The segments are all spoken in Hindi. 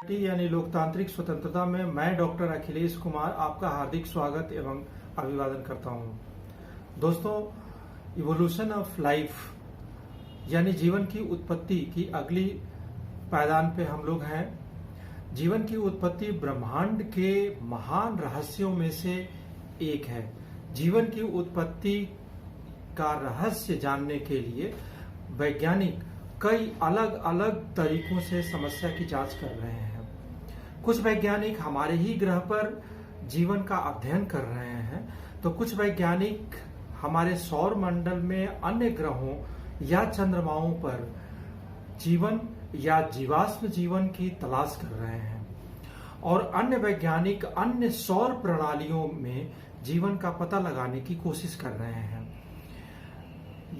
यानी लोकतांत्रिक स्वतंत्रता में मैं डॉक्टर अखिलेश कुमार आपका हार्दिक स्वागत एवं अभिवादन करता हूं। दोस्तों, इवोल्यूशन ऑफ लाइफ यानी जीवन की उत्पत्ति की अगली पायदान पे हम लोग हैं। जीवन की उत्पत्ति ब्रह्मांड के महान रहस्यों में से एक है। जीवन की उत्पत्ति का रहस्य जानने के लिए वैज्ञानिक कई अलग अलग तरीकों से समस्या की जांच कर रहे हैं। कुछ वैज्ञानिक हमारे ही ग्रह पर जीवन का अध्ययन कर रहे हैं, तो कुछ वैज्ञानिक हमारे सौर मंडल में अन्य ग्रहों या चंद्रमाओं पर जीवन या जीवाश्म जीवन की तलाश कर रहे हैं, और अन्य वैज्ञानिक अन्य सौर प्रणालियों में जीवन का पता लगाने की कोशिश कर रहे हैं।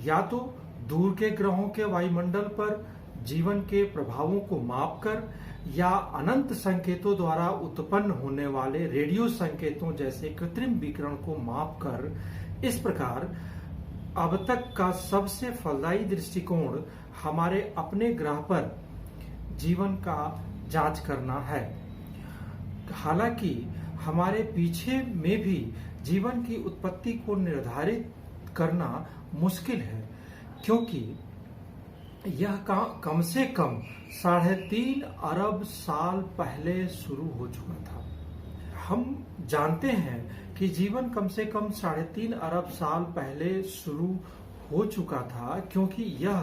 या तो दूर के ग्रहों के वायुमंडल पर जीवन के प्रभावों को मापकर या अनंत संकेतों द्वारा उत्पन्न होने वाले रेडियो संकेतों जैसे कृत्रिम विकिरण को मापकर। इस प्रकार अब तक का सबसे फलदायी दृष्टिकोण हमारे अपने ग्रह पर जीवन का जांच करना है। हालांकि हमारे पीछे में भी जीवन की उत्पत्ति को निर्धारित करना मुश्किल है, क्योंकि यह कम से कम 3.5 अरब साल पहले शुरू हो चुका था। हम जानते हैं कि जीवन कम से कम 3.5 अरब साल पहले शुरू हो चुका था, क्योंकि यह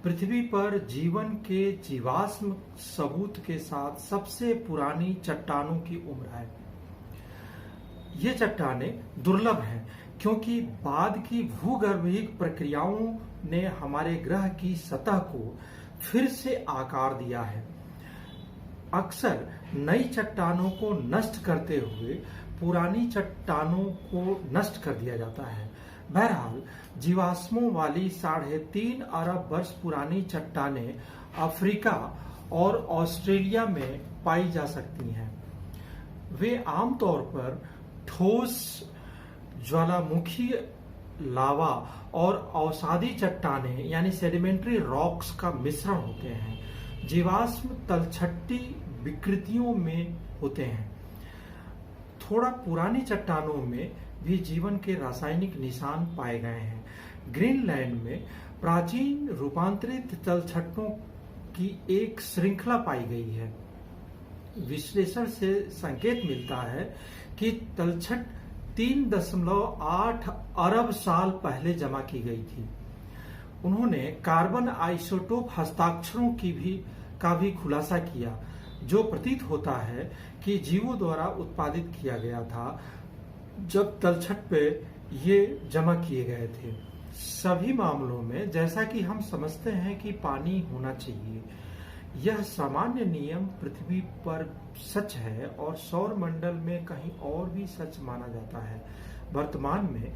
पृथ्वी पर जीवन के जीवाश्म सबूत के साथ सबसे पुरानी चट्टानों की उम्र है। ये चट्टानें दुर्लभ हैं, क्योंकि बाद की भूगर्भीय प्रक्रियाओं ने हमारे ग्रह की सतह को फिर से आकार दिया है। अक्सर नई चट्टानों को नष्ट करते हुए पुरानी चट्टानों को नष्ट कर दिया जाता है। बहरहाल, जीवाश्मों वाली 3.5 अरब वर्ष पुरानी चट्टानें अफ्रीका और ऑस्ट्रेलिया में पाई जा सकती हैं। वे आमतौर पर ठोस ज्वालामुखी लावा और अवसादी चट्टानें यानी सेडिमेंट्री रॉक्स का मिश्रण होते हैं। जीवाश्म तलछटी विकृतियों में होते हैं। थोड़ा पुरानी चट्टानों में भी जीवन के रासायनिक निशान पाए गए हैं। ग्रीनलैंड में प्राचीन रूपांतरित तलछटों की एक श्रृंखला पाई गई है। विश्लेषण से संकेत मिलता है कि तलछट 3.8 अरब साल पहले जमा की गई थी। उन्होंने कार्बन आइसोटोप हस्ताक्षरों का भी खुलासा किया, जो प्रतीत होता है कि जीवों द्वारा उत्पादित किया गया था जब तलछट पे ये जमा किए गए थे। सभी मामलों में जैसा कि हम समझते हैं कि पानी होना चाहिए, यह सामान्य नियम पृथ्वी पर सच है और सौर मंडल में कहीं और भी सच माना जाता है। वर्तमान में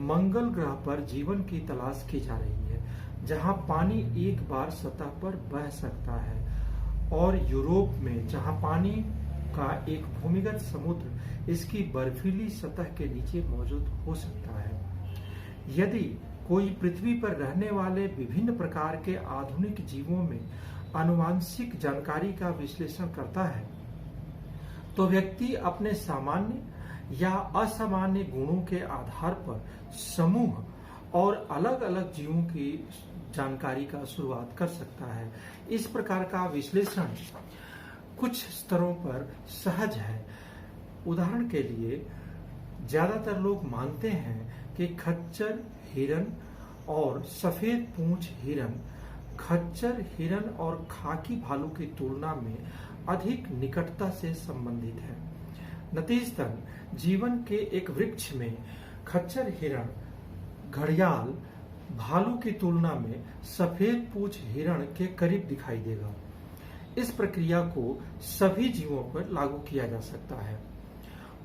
मंगल ग्रह पर जीवन की तलाश की जा रही है, जहां पानी एक बार सतह पर बह सकता है, और यूरोप में जहां पानी का एक भूमिगत समुद्र इसकी बर्फीली सतह के नीचे मौजूद हो सकता है। यदि कोई पृथ्वी पर रहने वाले विभिन्न प्रकार के आधुनिक जीवों में आनुवांशिक जानकारी का विश्लेषण करता है, तो व्यक्ति अपने सामान्य या असामान्य गुणों के आधार पर समूह और अलग अलग जीवों की जानकारी का शुरुआत कर सकता है। इस प्रकार का विश्लेषण कुछ स्तरों पर सहज है। उदाहरण के लिए, ज्यादातर लोग मानते हैं कि खच्चर हिरन और सफेद पूंछ हिरन खच्चर हिरन और खाकी भालू की तुलना में अधिक निकटता से संबंधित है। नतीजतन जीवन के एक वृक्ष में खच्चर हिरन घड़ियाल भालू की तुलना में सफेद पूंछ हिरण के करीब दिखाई देगा। इस प्रक्रिया को सभी जीवों पर लागू किया जा सकता है,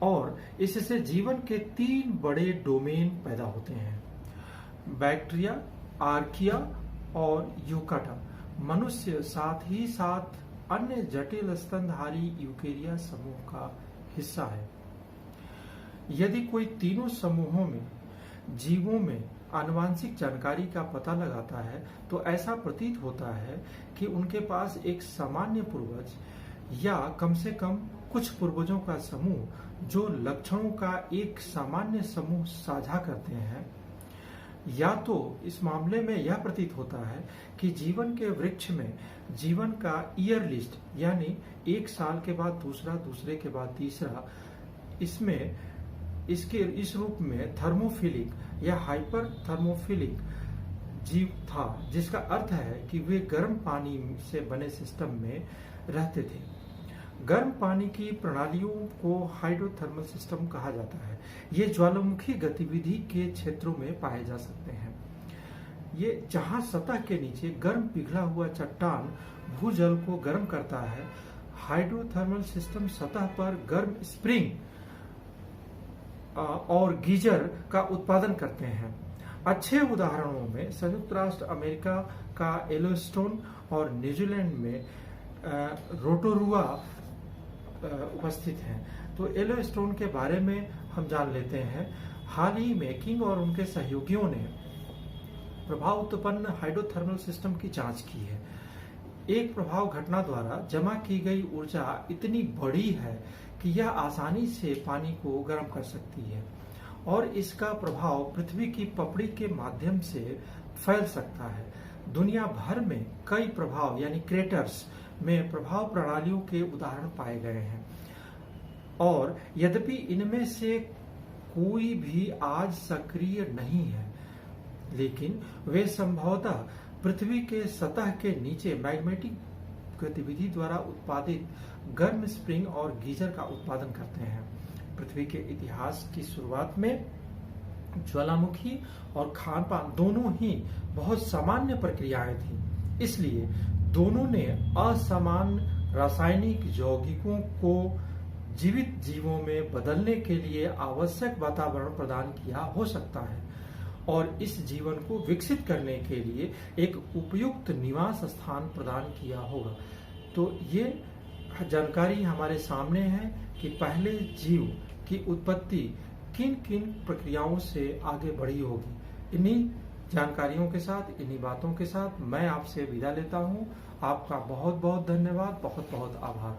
और इससे जीवन के 3 बड़े डोमेन पैदा होते हैं: बैक्टीरिया, आर्किया और यूकाटा। मनुष्य साथ ही साथ अन्य जटिल स्तनधारी यूकेरिया समूह का हिस्सा है। यदि कोई तीनों समूहों में जीवों में आनुवांशिक जानकारी का पता लगाता है, तो ऐसा प्रतीत होता है कि उनके पास एक सामान्य पूर्वज या कम से कम कुछ पूर्वजों का समूह जो लक्षणों का एक सामान्य समूह साझा करते हैं, या तो इस मामले में यह प्रतीत होता है कि जीवन के वृक्ष में जीवन का ईयर लिस्ट यानी एक साल के बाद दूसरा, दूसरे के बाद तीसरा, इसमें इस रूप में थर्मोफिलिक या हाइपर थर्मोफिलिक जीव था, जिसका अर्थ है कि वे गर्म पानी से बने सिस्टम में रहते थे। गर्म पानी की प्रणालियों को हाइड्रोथर्मल सिस्टम कहा जाता है। ये ज्वालामुखी गतिविधि के क्षेत्रों में पाए जा सकते हैं। ये जहां सतह के नीचे गर्म पिघला हुआ चट्टान भूजल को गर्म करता है, हाइड्रोथर्मल सिस्टम सतह पर गर्म स्प्रिंग और गीजर का उत्पादन करते हैं। अच्छे उदाहरणों में संयुक्त राष्ट्र अमेरिका का येलोस्टोन और न्यूजीलैंड में रोटोरुआ उपस्थित हैं। तो येलोस्टोन के बारे में हम जान लेते हैं। हाल ही में किंग और उनके सहयोगियों ने प्रभाव उत्पन्न हाइड्रोथर्मल सिस्टम की जांच की है। एक प्रभाव घटना द्वारा जमा की गई ऊर्जा इतनी बड़ी है कि यह आसानी से पानी को गर्म कर सकती है और इसका प्रभाव पृथ्वी की पपड़ी के माध्यम से फैल सकता है। दुनिया भर में कई प्रभाव यानी क्रेटर्स में प्रभाव प्रणालियों के उदाहरण पाए गए हैं और यद्यपि इनमें से कोई भी आज सक्रिय नहीं है, लेकिन वे संभवतः पृथ्वी के सतह के नीचे मैग्नेटिक गतिविधि द्वारा उत्पादित गर्म स्प्रिंग और गीजर का उत्पादन करते हैं। पृथ्वी के इतिहास की शुरुआत में ज्वालामुखी और खान पान दोनों ही बहुत सामान्य प्रक्रियाएं थी, इसलिए दोनों ने असमान रासायनिक यौगिकों को जीवित जीवों में बदलने के लिए आवश्यक वातावरण प्रदान किया हो सकता है और इस जीवन को विकसित करने के लिए एक उपयुक्त निवास स्थान प्रदान किया होगा। तो ये जानकारी हमारे सामने है कि पहले जीव की उत्पत्ति किन किन प्रक्रियाओं से आगे बढ़ी होगी। इन्हीं जानकारियों के साथ, इन्हीं बातों के साथ मैं आपसे विदा लेता हूं। आपका बहुत बहुत धन्यवाद, बहुत बहुत आभार।